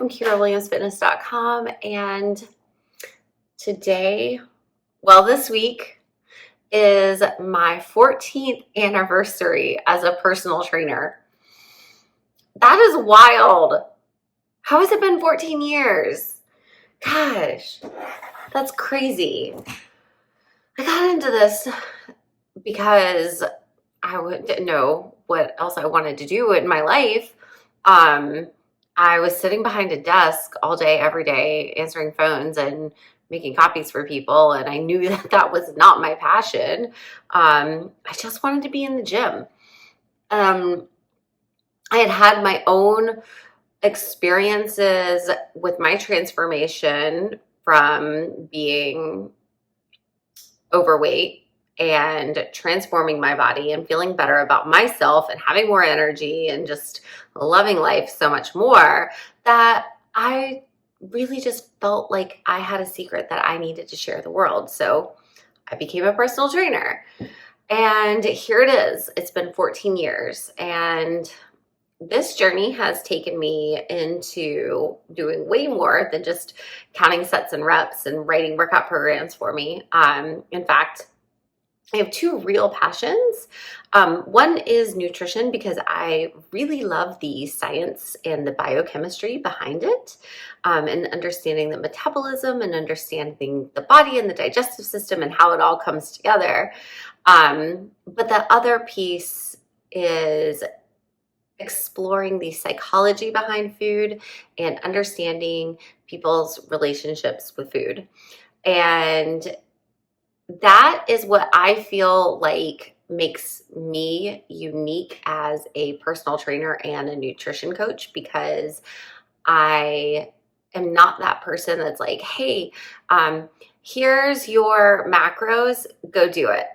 from KyraWilliamsFitness.com, and this week is my 14th anniversary as a personal trainer. That is wild. How has it been 14 years? Gosh, that's crazy. I got into this because I didn't know what else I wanted to do in my life. I was sitting behind a desk all day, every day, answering phones and making copies for people. And I knew that that was not my passion. I just wanted to be in the gym. I had my own experiences with my transformation from being overweight and transforming my body and feeling better about myself and having more energy and just loving life so much more, that I really just felt like I had a secret that I needed to share with the world. So I became a personal trainer. And here it is. It's been 14 years. And this journey has taken me into doing way more than just counting sets and reps and writing workout programs for me. In fact, I have two real passions. One is nutrition, because I really love the science and the biochemistry behind it, and understanding the metabolism and understanding the body and the digestive system and how it all comes together. But the other piece is exploring the psychology behind food and understanding people's relationships with food. And that is what I feel like makes me unique as a personal trainer and a nutrition coach, because I am not that person that's like, hey, here's your macros, go do it.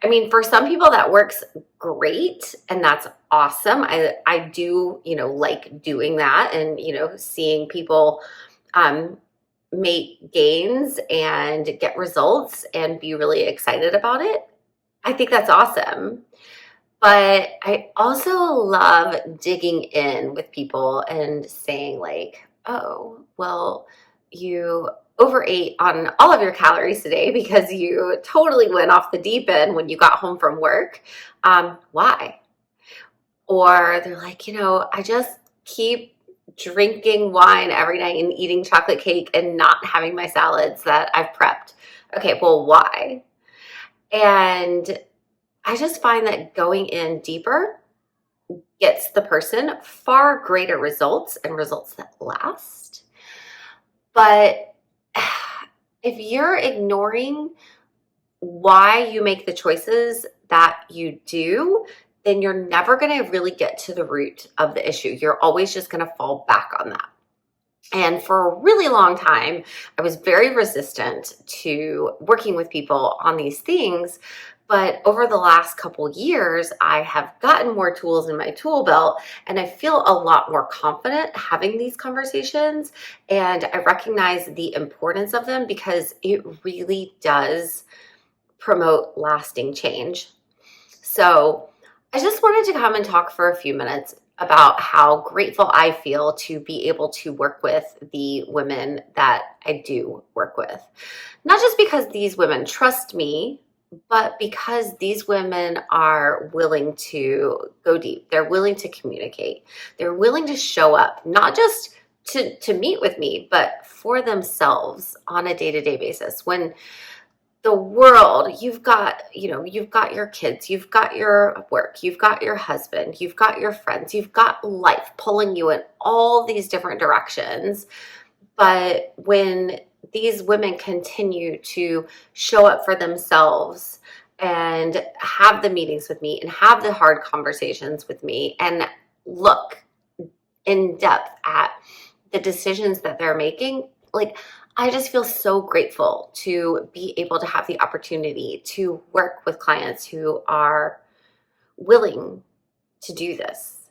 I mean, for some people that works great and that's awesome. I do, like doing that and, seeing people make gains and get results and be really excited about it. I think that's awesome. But I also love digging in with people and saying like, oh, well, you overate on all of your calories today because you totally went off the deep end when you got home from work. Why? Or they're like, I just keep drinking wine every night and eating chocolate cake and not having my salads that I've prepped. Okay, well, why? And I just find that going in deeper gets the person far greater results and results that last. But if you're ignoring why you make the choices that you do, then you're never going to really get to the root of the issue. You're always just going to fall back on that. And for a really long time, I was very resistant to working with people on these things. But over the last couple years, I have gotten more tools in my tool belt, and I feel a lot more confident having these conversations. And I recognize the importance of them because it really does promote lasting change. So I just wanted to come and talk for a few minutes about how grateful I feel to be able to work with the women that I do work with. Not just because these women trust me, but because these women are willing to go deep. They're willing to communicate. They're willing to show up, not just to meet with me, but for themselves on a day-to-day basis. When the world, you've got your kids, you've got your work, you've got your husband, you've got your friends, you've got life pulling you in all these different directions. But when these women continue to show up for themselves and have the meetings with me and have the hard conversations with me and look in depth at the decisions that they're making, like, I just feel so grateful to be able to have the opportunity to work with clients who are willing to do this.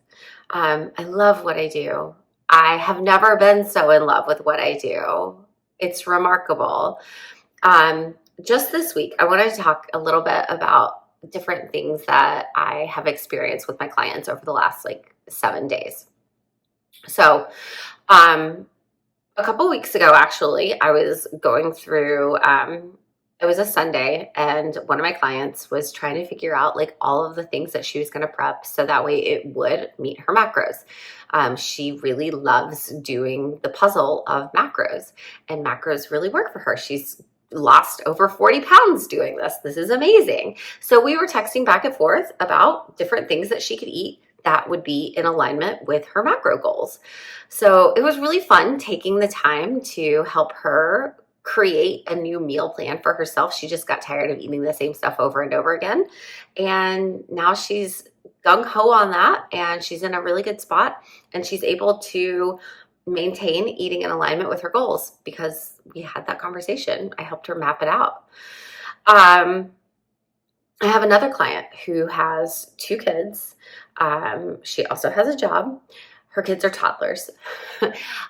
I love what I do. I have never been so in love with what I do. It's remarkable. Just this week, I wanted to talk a little bit about different things that I have experienced with my clients over the last 7 days. So, A couple weeks ago, actually, I was going through, it was a Sunday, and one of my clients was trying to figure out like all of the things that she was going to prep so that way it would meet her macros. She really loves doing the puzzle of macros, and macros really work for her. She's lost over 40 pounds doing this. This is amazing. So we were texting back and forth about different things that she could eat that would be in alignment with her macro goals. So it was really fun taking the time to help her create a new meal plan for herself. She just got tired of eating the same stuff over and over again. And now she's gung ho on that, and she's in a really good spot, and she's able to maintain eating in alignment with her goals because we had that conversation. I helped her map it out. I have another client who has two kids. She also has a job. Her kids are toddlers.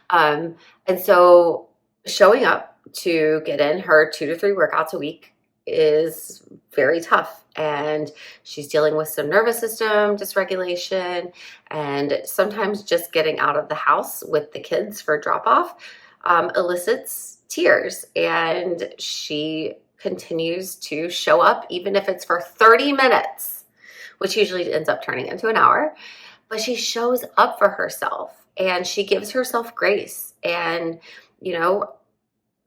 And so showing up to get in her 2 to 3 workouts a week is very tough. And she's dealing with some nervous system dysregulation, and sometimes just getting out of the house with the kids for drop off elicits tears. And she continues to show up, even if it's for 30 minutes, which usually ends up turning into an hour. But she shows up for herself, and she gives herself grace. And,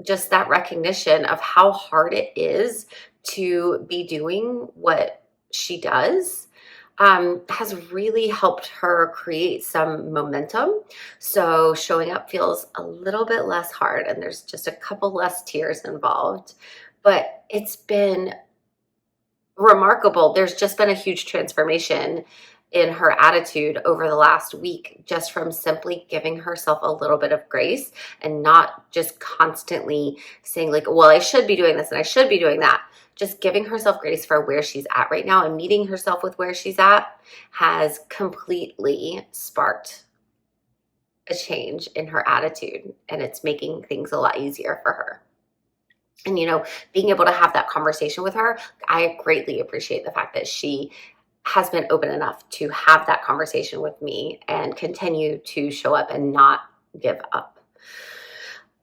just that recognition of how hard it is to be doing what she does has really helped her create some momentum. So showing up feels a little bit less hard, and there's just a couple less tears involved. But it's been remarkable. There's just been a huge transformation in her attitude over the last week, just from simply giving herself a little bit of grace and not just constantly saying like, well, I should be doing this and I should be doing that. Just giving herself grace for where she's at right now and meeting herself with where she's at has completely sparked a change in her attitude, and it's making things a lot easier for her. And, being able to have that conversation with her, I greatly appreciate the fact that she has been open enough to have that conversation with me and continue to show up and not give up.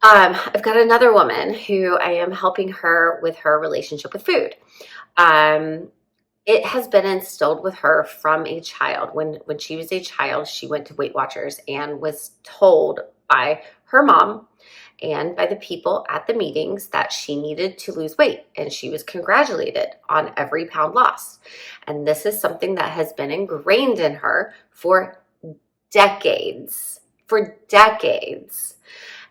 I've got another woman who I am helping her with her relationship with food. It has been instilled with her from a child. When she was a child, she went to Weight Watchers and was told by her mom and by the people at the meetings that she needed to lose weight, and she was congratulated on every pound lost. And this is something that has been ingrained in her for decades.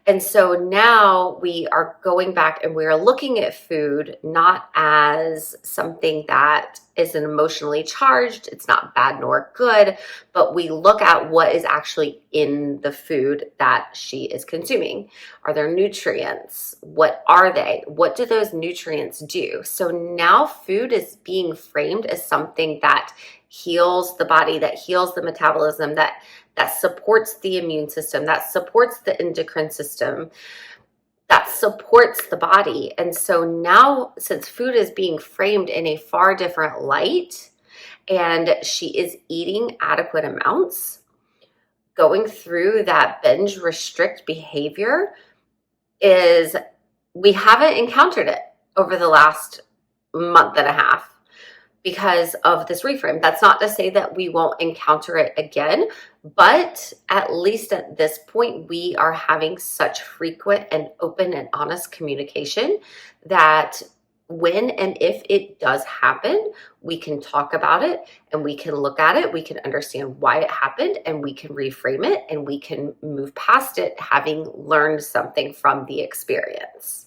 And so now we are going back and we are looking at food not as something that is an emotionally charged, it's not bad nor good, but we look at what is actually in the food that she is consuming. Are there nutrients? What are they? What do those nutrients do? So now food is being framed as something that heals the body, that heals the metabolism, that supports the immune system, that supports the endocrine system, that supports the body. And so now, since food is being framed in a far different light, and she is eating adequate amounts, going through that binge restrict behavior we haven't encountered it over the last month and a half because of this reframe. That's not to say that we won't encounter it again, but at least at this point, we are having such frequent and open and honest communication that when and if it does happen, we can talk about it and we can look at it, we can understand why it happened, and we can reframe it and we can move past it, having learned something from the experience.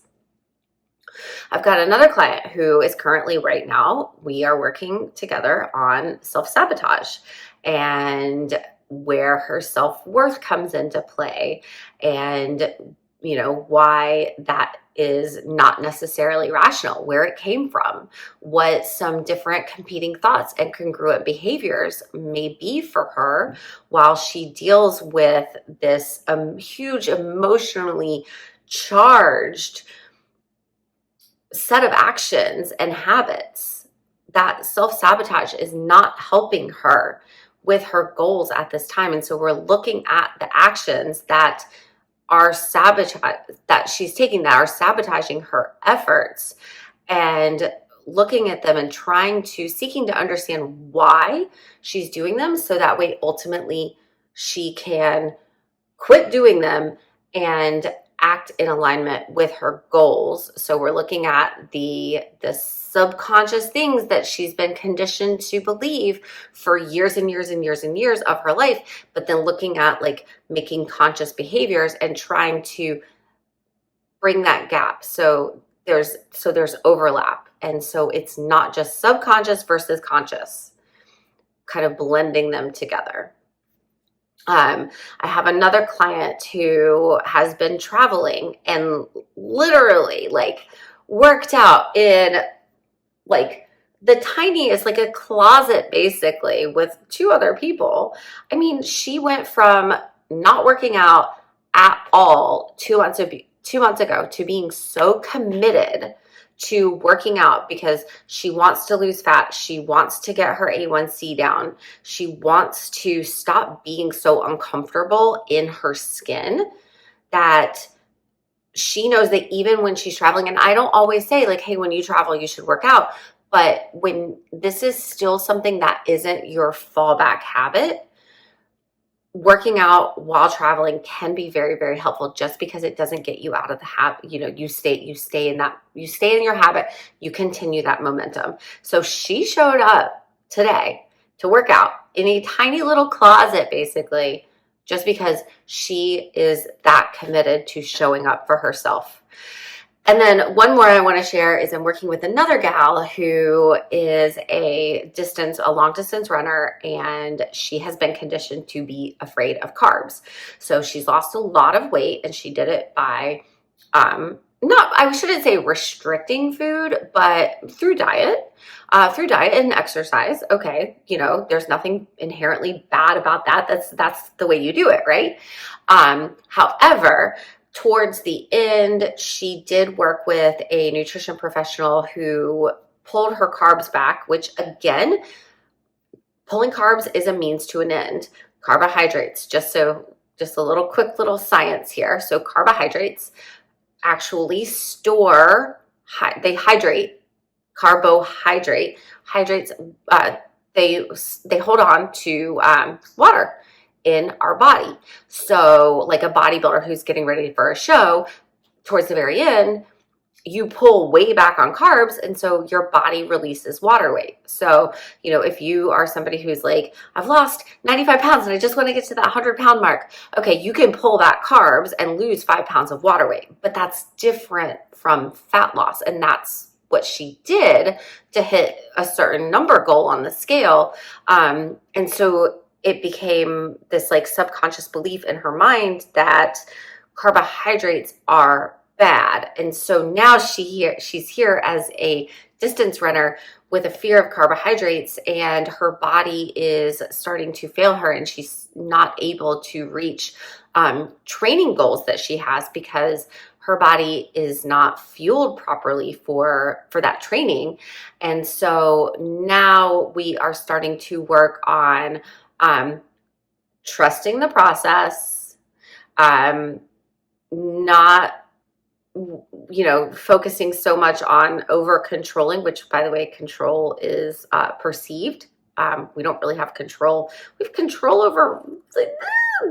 I've got another client who is currently, right now, we are working together on self-sabotage and where her self-worth comes into play, and why that is not necessarily rational, where it came from, what some different competing thoughts and congruent behaviors may be for her while she deals with this huge emotionally charged set of actions and habits. That self-sabotage is not helping her with her goals at this time. And so we're looking at the actions that are sabotaging her efforts, and looking at them and seeking to understand why she's doing them, so that way ultimately she can quit doing them and act in alignment with her goals. So we're looking at the subconscious things that she's been conditioned to believe for years and years and years and years of her life, but then looking at like making conscious behaviors and trying to bring that gap. So there's overlap. And so it's not just subconscious versus conscious, kind of blending them together. I have another client who has been traveling and literally like worked out in like the tiniest, like a closet basically, with two other people. I mean, she went from not working out at all 2 months ago to being so committed to working out because she wants to lose fat. She wants to get her A1C down. She wants to stop being so uncomfortable in her skin, that she knows that even when she's traveling, and I don't always say like, hey, when you travel, you should work out. But when this is still something that isn't your fallback habit, working out while traveling can be very, very helpful, just because it doesn't get you out of the habit. You stay in your habit, you continue that momentum. So she showed up today to work out in a tiny little closet, basically, just because she is that committed to showing up for herself. And then one more I want to share is I'm working with another gal who is a long distance runner, and she has been conditioned to be afraid of carbs. So she's lost a lot of weight, and she did it by, I shouldn't say restricting food, but through diet and exercise. Okay. There's nothing inherently bad about that. That's the way you do it. Right. However, towards the end, she did work with a nutrition professional who pulled her carbs back, which again, pulling carbs is a means to an end. Carbohydrates, just a quick little science here. So carbohydrates actually they hydrate. Hydrates, they hold on to water in our body. So like a bodybuilder who's getting ready for a show, towards the very end, you pull way back on carbs, and so your body releases water weight. So, if you are somebody who's like, I've lost 95 pounds and I just want to get to that 100-pound mark, okay, you can pull back carbs and lose 5 pounds of water weight, but that's different from fat loss. And that's what she did to hit a certain number goal on the scale. And so it became this like subconscious belief in her mind that carbohydrates are bad. And so now she's here as a distance runner with a fear of carbohydrates, and her body is starting to fail her, and she's not able to reach training goals that she has because her body is not fueled properly for that training. And so now we are starting to work on trusting the process, not focusing so much on over controlling, which, by the way, control is perceived. We don't really have control. We have control over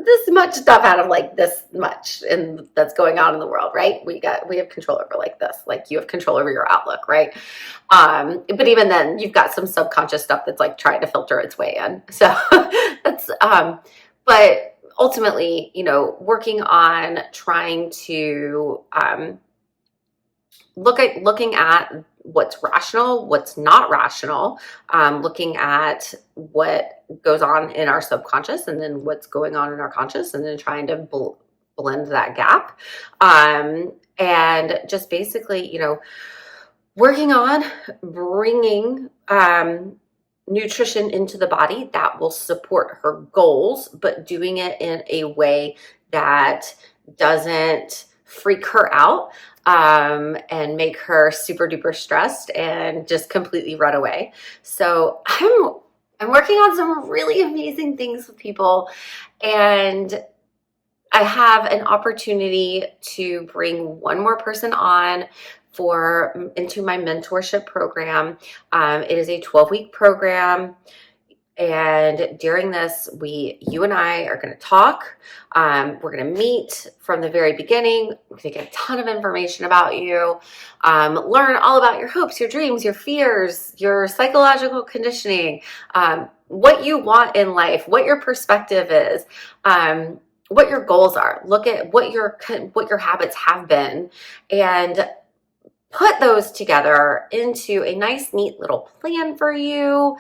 this much stuff out of like this much, and that's going on in the world, right? We have control over like this, like you have control over your outlook, right? But even then, you've got some subconscious stuff that's like trying to filter its way in. So that's, but ultimately, working on trying to looking at what's rational, what's not rational, looking at what goes on in our subconscious and then what's going on in our conscious, and then trying to blend that gap. And just basically, working on bringing nutrition into the body that will support her goals, but doing it in a way that doesn't freak her out and make her super duper stressed and just completely run away. So I'm working on some really amazing things with people, and I have an opportunity to bring one more person on into my mentorship program. It is a 12-week program. And during this, you and I are going to talk. We're going to meet from the very beginning. We're going to get a ton of information about you, learn all about your hopes, your dreams, your fears, your psychological conditioning, what you want in life, what your perspective is, what your goals are. Look at what your habits have been, and put those together into a nice, neat little plan for you.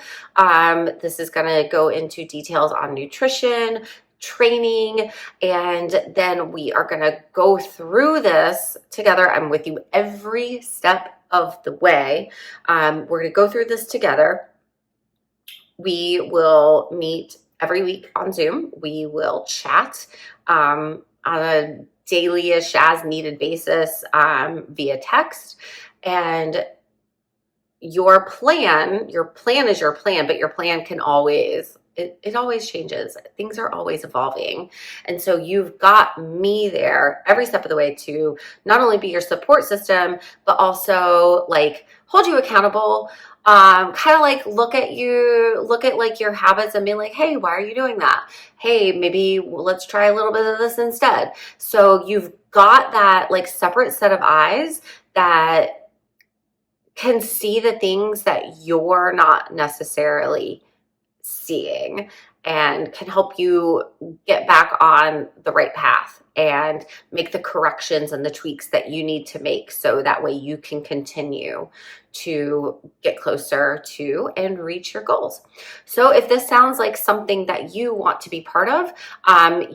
This is going to go into details on nutrition, training, and then we are going to go through this together. I'm with you every step of the way. We're going to go through this together. We will meet every week on Zoom. We will chat on a daily-ish as needed basis via text. And your plan is your plan, but your plan can it always changes. Things are always evolving. And so you've got me there every step of the way to not only be your support system, but also like hold you accountable. Kind of like look at like your habits and be like, hey, why are you doing that? Hey, maybe let's try a little bit of this instead. So you've got that like separate set of eyes that can see the things that you're not necessarily seeing, and can help you get back on the right path and make the corrections and the tweaks that you need to make, so that way you can continue to get closer to and reach your goals. So if this sounds like something that you want to be part of,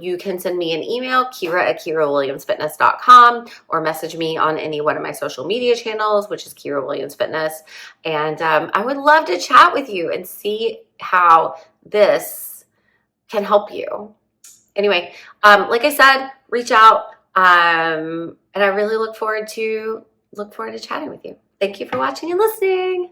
you can send me an email, Kyra@KyraWilliamsFitness.com, or message me on any one of my social media channels, which is Kyra Williams Fitness. And I would love to chat with you and see how this can help you. Anyway, like I said, reach out, and I really look forward to chatting with you. Thank you for watching and listening.